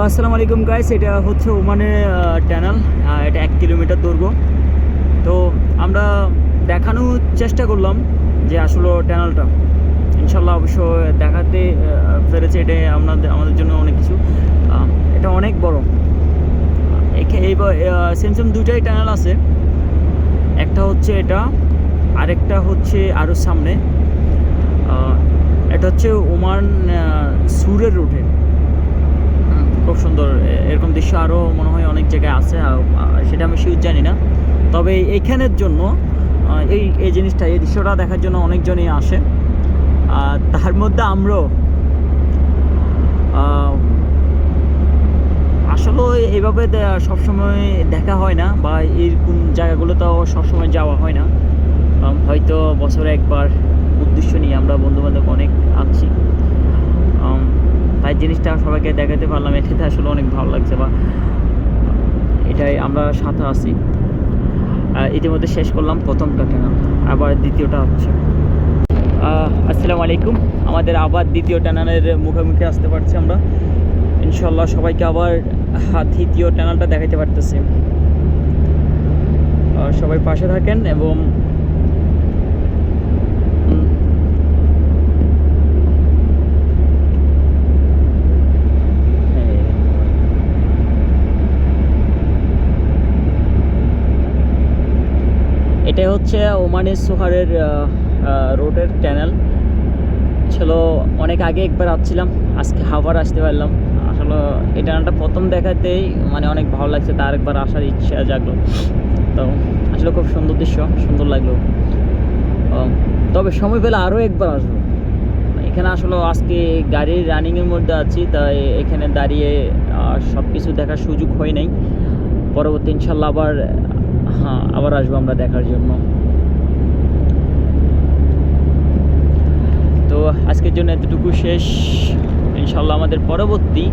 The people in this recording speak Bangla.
আসসালামু আলাইকুম গাইস, এটা হচ্ছে ওমানের টানেল। এটা 1 কিলোমিটার দৈর্ঘ্য। তো আমরা দেখানোর চেষ্টা করলাম যে আসলে টানেলটা ইনশাল্লাহ অবশ্য দেখাতে পেরেছে। এটা আমাদের জন্য অনেক কিছু। এটা অনেক বড়। এই সেম সেম দুইটাই টানেল আছে। একটা হচ্ছে এটা, আরেকটা হচ্ছে আরও সামনে। এটা হচ্ছে ওমান সুরের রুটে। খুব সুন্দর এরকম দৃশ্য আরও মনে হয় অনেক জায়গায় আছে, সেটা আমি শিওর জানি না। তবে এইখানের জন্য এই জিনিসটা, এই দৃশ্যটা দেখার জন্য অনেকজনই আসে। তার মধ্যে আমরাও আসলে এইভাবে সবসময় দেখা হয় না, বা এরকম জায়গাগুলোতেও সবসময় যাওয়া হয় না। হয়তো বছরে একবার উদ্দেশ্য নিয়ে আমরা বন্ধুবান্ধব অনেক আছি, তাই জিনিসটা সবাইকে দেখাতে পারলাম। এটাতে আসলে অনেক ভালো লাগছে, বা এটাই আমরা সাথে আছি। ইতিমধ্যে শেষ করলাম প্রথমটা টানেল, আবার দ্বিতীয়টা হচ্ছে। আসসালামু আলাইকুম। আমাদের আবার দ্বিতীয় টানেলের মুখোমুখি আসতে পারছি আমরা ইনশাল্লাহ। সবাইকে আবার তৃতীয় টানেলটা দেখাতে পারতেছি। সবাই পাশে থাকেন এবং এটাই হচ্ছে ওমানের সোহারের রোডের টানেল। ছিল অনেক আগে একবার আসছিলাম, আজকে আবার আসতে পারলাম। আসলে এই টানেলটা প্রথম দেখাতেই মানে অনেক ভালো লাগছে, তার একবার আসার ইচ্ছা জাগলো। তো আসলে খুব সুন্দর দৃশ্য, সুন্দর লাগলো। তবে সময় পেলে আরও একবার আসবো এখানে। আসলে আজকে গাড়ির রানিংয়ের মধ্যে আছি, তাই এখানে দাঁড়িয়ে সব কিছু দেখার সুযোগ হয় নাই। পরবর্তী ইনশাল্লাহ আবার আসবো আমরা দেখার জন্য। তো আজকের জন্য এতটুকু শেষ। ইনশাল্লাহ আমাদের পরবর্তী